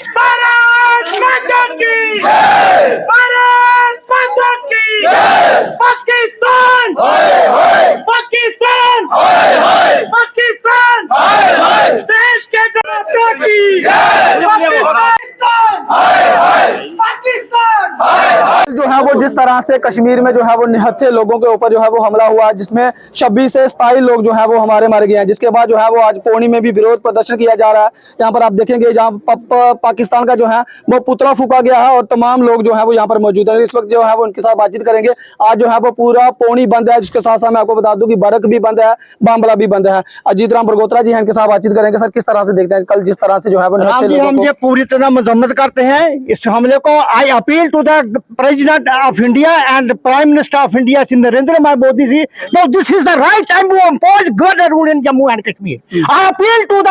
भारत माता की भारत माता की पाकिस्तान पाकिस्तान पाकिस्तान देश के जनता की पाकिस्तान जो है वो जिस तरह से कश्मीर में जो है वो निहत्थे लोगों के ऊपर जो है वो हमला हुआ, जिसमें 26 से 27 लोग जो है वो हमारे मर गए हैं, जिसके बाद जो है वो आज पौनी में भी विरोध प्रदर्शन किया जा रहा है। यहाँ पर आप देखेंगे जहाँ पाकिस्तान का जो है वो पुतला फूका गया है और तमाम लोग जो है वो यहाँ पर मौजूद है। इस वक्त जो है वो उनके साथ बातचीत करेंगे। आज जो है वो पूरा पौनी बंद है, जिसके साथ साथ मैं आपको बता दूं कि बरक भी बंद है, बामबला भी बंद है। अजीत राम बरगोत्रा जी हैं, इनके साथ बातचीत करेंगे। सर, किस तरह से देखते हैं कल जिस तरह से जो है वो हम ये पूरी तरह मजम्मत करते हैं इस हमले को। I appeal to the president of India and prime minister of India Shri Narendra Modi ji, no this is the right time to impose governor rule in Jammu and Kashmir. I appeal to the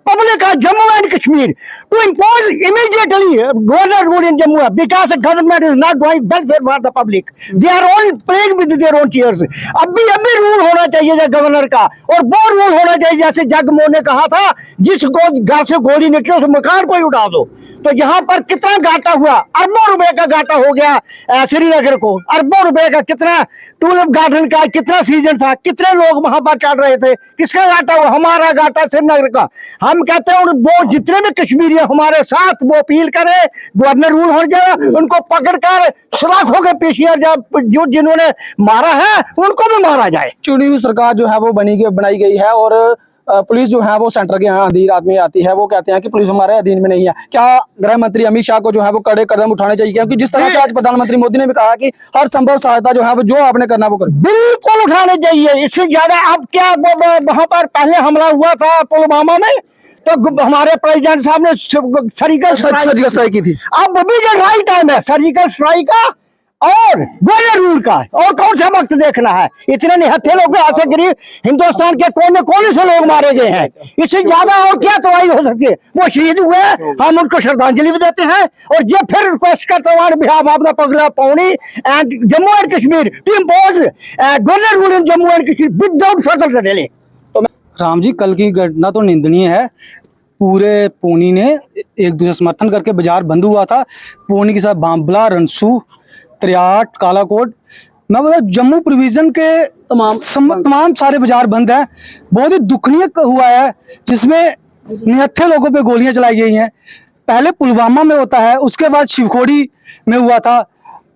public of Jammu and Kashmir to impose immediately governor rule in Jammu because government is not doing welfare for the public, they are own playing with their own chairs. अभी rule होना चाहिए governor का, और वो rule होना चाहिए जैसे जगमोहन ने कहा था, जिस घर से गोली निकले उस मकान को ही उड़ा दो। तो यहाँ पर कितना घाटा हुआ, अरबों रुपए का घाटा हो गया श्रीनगर को, अरबों रुपए का। कितना टूलिप गार्डन का कितना सीजन था, कितने लोग वहां पर चल रहे थे, किसका घाटा हुआ? हमारा घाटा श्रीनगर का। हम कहते हैं वो जितने भी कश्मीरी हमारे साथ वो अपील करे, गवर्नर रूल हो जाए, उनको पकड़कर सलाखों के पेशिया जो जिन्होंने मारा है उनको भी मारा जाए। चुनी हुई सरकार जो है वो बनाई गई है और पुलिस जो है वो सेंटर के अधीन आदमी आती है। वो कहते हैं कि पुलिस हमारे अधीन में नहीं है। क्या गृह मंत्री अमित शाह को जो है वो कड़े कदम उठाने चाहिए? क्योंकि जिस तरह से आज प्रधानमंत्री मोदी ने भी कहा कि हर संभव सहायता जो है वो जो आपने करना वो करें। बिल्कुल उठाने चाहिए। इससे ज्यादा अब क्या, वहां पर पहले हमला हुआ था पुलवामा में, तो हमारे प्रेसिडेंट साहब ने सर्जिकल स्ट्राइक की थी। अब भी जो राइट टाइम है सर्जिकल स्ट्राइक का और गवर्नर रूल का। और कौन सा वक्त देखना है? इतने निहत्थे लोग ऐसे गरीब हिंदुस्तान के कोने कोने से लोग मारे गए हैं। इससे ज्यादा और क्या तबाही हो सकती है? वो शहीद हुए, हम उनको श्रद्धांजलि भी देते हैं। और ये फिर रिक्वेस्ट करता हूँ बिहाफ ऑफ द पगला पौनी and Jammu and Kashmir to impose governor rule in Jammu and Kashmir without further delay. Ram ji, कल की घटना तो निंदनीय है। पूरे पौनी ने एक दूसरे समर्थन करके बाजार बंद हुआ था। पौनी के साथ बामबला, रनसू, त्रियाट, कालाकोट, मैं बता जम्मू प्रोविजन के तमाम सारे बाजार बंद हैं। बहुत ही दुखनीय हुआ है, जिसमें निहत्थे लोगों पे गोलियां चलाई गई हैं। पहले पुलवामा में होता है, उसके बाद शिवखोड़ी में हुआ था,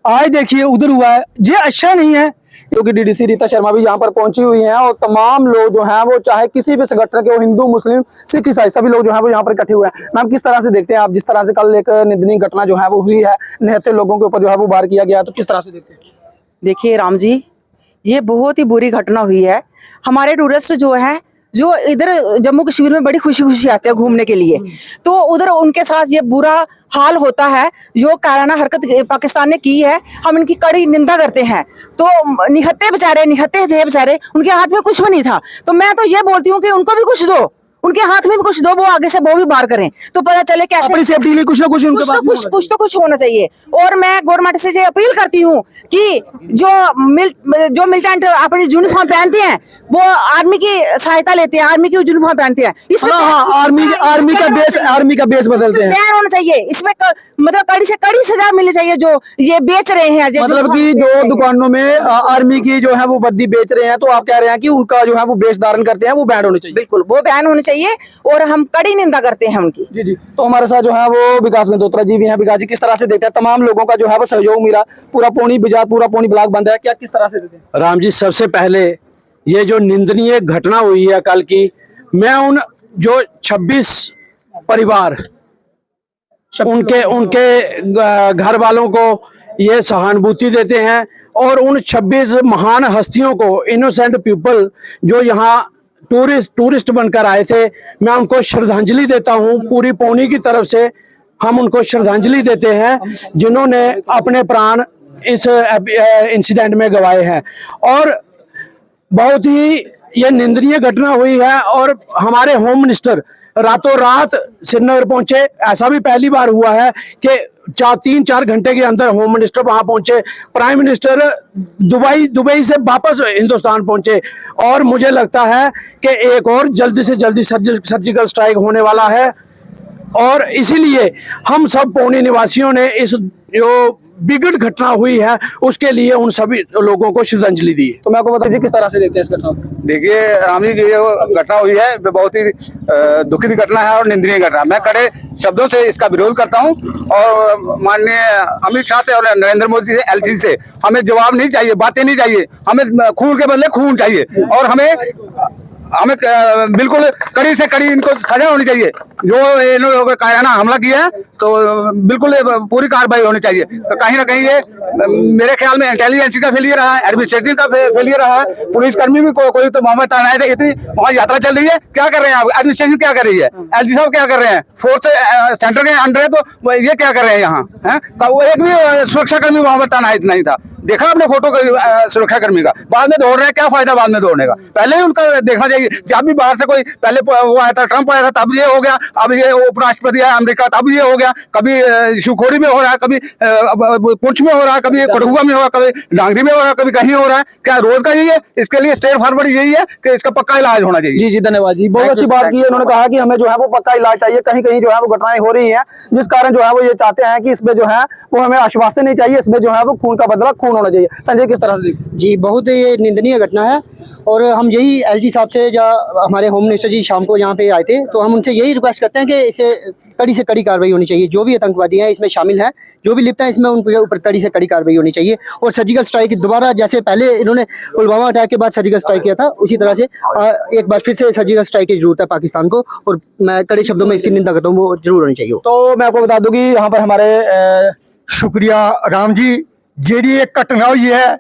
आज देखिए उधर हुआ है। ये अच्छा नहीं है। क्योंकि डीडीसी रीता शर्मा भी यहाँ पर पहुंची हुई हैं और तमाम लोग जो हैं वो चाहे किसी भी संगठन के हो, हिंदू, मुस्लिम, सिख, ईसाई, सभी लोग जो हैं वो यहाँ पर इकट्ठे हुए हैं। मैम, किस तरह से देखते हैं आप, जिस तरह से कल एक निंदनीय घटना जो है वो हुई है, निहत्थे लोगों के ऊपर जो है वो वार किया गया, तो किस तरह से देखते हैं? देखिए राम जी, ये बहुत ही बुरी घटना हुई है। हमारे टूरिस्ट जो इधर जम्मू कश्मीर में बड़ी खुशी खुशी आते हैं घूमने के लिए, तो उधर उनके साथ ये बुरा हाल होता है। जो काराना हरकत पाकिस्तान ने की है, हम इनकी कड़ी निंदा करते हैं। तो निहत्थे थे बेचारे, उनके हाथ में कुछ भी नहीं था। तो मैं तो ये बोलती हूँ कि उनको भी कुछ दो, उनके हाथ में भी कुछ दो, वो आगे से वो भी बार करें तो पता चले कैसे अपनी सेफ्टी के लिए कुछ ना कुछ उनके पास कुछ तो कुछ होना चाहिए। और मैं गवर्नमेंट से ये अपील करती हूँ कि जो मिलिटेंट अपनी यूनिफॉर्म पहनते हैं वो आर्मी की सहायता लेते हैं, आर्मी की यूनिफॉर्म पहनते हैं, इसमें आर्मी का बेस बदलते हैं। बैन होना चाहिए इसमें, मतलब कड़ी से कड़ी सजा मिलनी चाहिए जो ये बेच रहे हैं। मतलब कि जो दुकानों में आर्मी की जो है वो वर्दी बेच रहे हैं, तो आप कह रहे हैं कि उनका जो है वो बेच धारण करते हैं वो बैन होने चाहिए। बिल्कुल, वो बैन होने चाहिए और हम कड़ी निंदा करते हैं उनकी। जी जी। तो हमारे साथ जो है वो विकास गंदोत्रा जी भी हैं। विकास जी, किस तरह से देखते हैं तमाम लोगों का जो है वो सहयोग मिला? पूरा पौनी बाजार, पूरा पौनी ब्लॉक बंद है, क्या किस तरह से देते हैं? राम जी, सबसे पहले ये जो निंदनीय घटना हुई है कल की, मैं उन जो 26 परिवार उनके घर वालों को ये सहानुभूति देते हैं और उन 26 महान हस्तियों को, इनोसेंट पीपल जो यहाँ टूरिस्ट बनकर आए थे, मैं उनको श्रद्धांजलि देता हूँ। पूरी पौनी की तरफ से हम उनको श्रद्धांजलि देते हैं जिन्होंने अपने प्राण इस इंसिडेंट में गंवाए हैं। और बहुत ही ये निंदनीय घटना हुई है और हमारे होम मिनिस्टर रातों रात श्रीनगर पहुंचे। ऐसा भी पहली बार हुआ है कि 3-4 घंटे के अंदर होम मिनिस्टर वहां पहुंचे। प्राइम मिनिस्टर दुबई से वापस हिंदुस्तान पहुंचे। और मुझे लगता है कि एक और जल्दी से जल्दी सर्जिकल स्ट्राइक होने वाला है। और इसीलिए हम सब पौनी निवासियों ने इस जो बिगड़ घटना हुई है उसके लिए उन सभी लोगों को श्रद्धांजलि दी है। तो मैं आपको बता दीजिए किस तरह से देखते हैं इस घटना को। देखिए राम जी, ये घटना हुई है बहुत ही दुखद घटना है और निंदनीय घटना। मैं कड़े शब्दों से इसका विरोध करता हूं और माननीय अमित शाह से और नरेंद्र मोदी से, एलजी से हमें जवाब नहीं चाहिए, बातें नहीं चाहिए, हमें खून के बदले खून चाहिए और हमें बिल्कुल कड़ी से कड़ी इनको सजा होनी चाहिए। जो इन लोगों ने कायराना हमला किया है तो बिल्कुल पूरी कार्रवाई होनी चाहिए। कहीं ना कहीं ये मेरे ख्याल में इंटेलिजेंस का फेलियर रहा है, एडमिनिस्ट्रेटिव का फेलियर रहा है। पुलिसकर्मी भी कोई तो मोहम्मद तानाए थे, इतनी वहाँ यात्रा चल रही है, क्या कर रहे हैं? एडमिनिस्ट्रेशन क्या कर रही है? एलजी साहब क्या कर रहे हैं? फोर्स सेंटर के अंडर है तो ये क्या कर रहे हैं यहाँ? एक भी सुरक्षा कर्मी मोहम्मद तानाए नहीं था। देखा आपने फोटो सुरक्षा कर्मी का? बाद में दौड़ रहे हैं, क्या फायदा बाद में दौड़ने का? पहले ही उनका देखना चाहिए। जब भी बाहर से कोई पहले वो आया था, ट्रंप आया था, तब ये हो गया, अब ये उपराष्ट्रपति आया अमेरिका, तब ये हो गया। कभी शिवखोड़ी में हो रहा है, कभी पुंछ में हो रहा है, कभी कठुआ में हो रहा है, कभी डांगरी में हो रहा है, कभी कहीं हो रहा है। क्या रोज का यही है? इसके लिए स्टेट फॉरवर्ड यही है कि इसका पक्का इलाज होना चाहिए। जी जी, धन्यवाद जी, बहुत अच्छी बात की है। उन्होंने कहा कि हमें जो है वो पक्का इलाज चाहिए। कहीं कहीं जो है वो घटनाएं हो रही हैं जिस कारण जो है वो ये चाहते हैं कि इसमें जो है वो हमें आश्वासन नहीं चाहिए, इसमें जो है वो खून का बदला खून होना चाहिए। संजय, किस तरह से देखते हैं? जी, बहुत ये निंदनीय घटना है और हम यही एलजी साहब से या हमारे होम मिनिस्टर जी शाम को यहाँ पे आए थे तो हम उनसे यही रिक्वेस्ट करते हैं कि इसे कड़ी से कड़ी कार्रवाई होनी चाहिए। जो भी आतंकवादी हैं इसमें शामिल हैं, जो भी लिप्त हैं इसमें, उनके ऊपर कड़ी से कड़ी कार्रवाई होनी चाहिए। और सर्जिकल स्ट्राइक दोबारा, जैसे पहले इन्होंने पुलवामा अटैक के बाद सर्जिकल स्ट्राइक किया था, उसी तरह से एक बार फिर से सर्जिकल स्ट्राइक की जरूरत है पाकिस्तान को और मैं कड़े शब्दों में इसकी निंदा करता हूँ, वो जरूर होनी चाहिए। तो मैं आपको बता दूं कि यहाँ पर हमारे शुक्रिया राम जी, जेडी एक घटना हुई है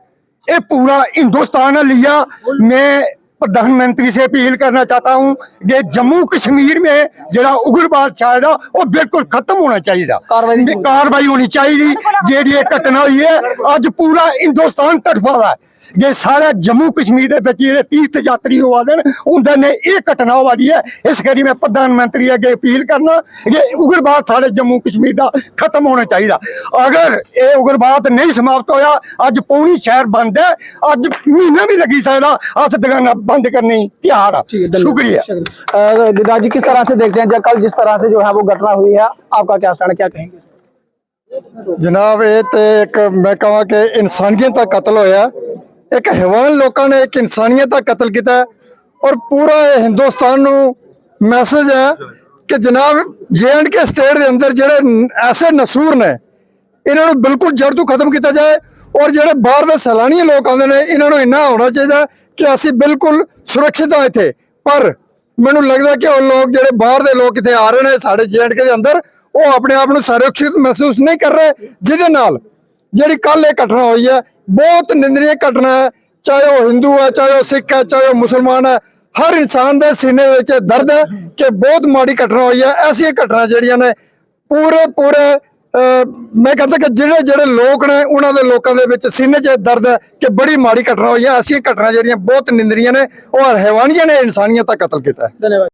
ये पूरा हिंदुस्तान ने लिया। मैं प्रधानमंत्री से अपील करना चाहता हूँ कि जम्मू कश्मीर में जरा उग्रवाद छाया वो बिल्कुल खत्म होना चाहिए, कार्रवाई होनी चाहिए। जेडी एक घटना हुई है अज पूरा हिंदुस्तान तड़फा है। ये सारा जम्मू कश्मीर के तीर्थ यात्री हुआ दिन उन्होंने ये घटना हुआ दी है। इस करी मैं प्रधानमंत्री अगे अपील करना ये उग्रवाद सारे जम्मू कश्मीर का खत्म होना चाहिए। अगर ये उग्रवाद नहीं समाप्त होया, अज पौनी शहर बंद है, अज महीना भी लगी सकता अस दुकाना बंद करने तैयार है। शुक्रिया। दिदा जी, किस तरह से देखते हैं कल जिस तरह से जो है वो घटना हुई है, आपका क्या स्टैंड, क्या कहेंगे? जनाब ये तो एक मैं कहा कि इंसानियत का कत्ल होया, एक हैवान लोगों ने एक इंसानियत का कत्ल किया और पूरा हिंदुस्तान नू मैसेज है कि जनाब JNK स्टेट के अंदर ਜਿਹੜੇ ऐसे नसूर ने इन्होंने बिल्कुल जड़ तो खत्म किया जाए और ਜਿਹੜੇ बाहर के सैलानी लोग आते हैं इन्होंने इन्ना होना चाहिए कि असी बिल्कुल सुरक्षित हाँ इतने। पर मैनू लगता कि वो लोग ਜਿਹੜੇ बाहर के लोग इतने आ रहे हैं साढ़े JNK के अंदर वो अपने आप को सुरक्षित महसूस नहीं कर रहे, जिहदे नाल ਜਿਹੜੀ कल ये घटना हुई है बहुत निंदनीय घटना है। चाहे वो हिंदू है, चाहे वो सिख है, चाहे वो मुसलमान है, हर इंसान के सीने में दर्द है कि बहुत माड़ी घटना हुई है। ऐसी घटना ਜਿਹੜੀਆਂ ने पूरे मैं कहता कि ਜਿਹੜੇ लोग ने उन्होंने लोगों के सीने च दर्द है कि बड़ी माड़ी घटना हुई है। ऐसी घटना ਜਿਹੜੀਆਂ बहुत निंदनीय ने और हैवानियत ने इंसानियत का कत्ल किया है। धन्यवाद।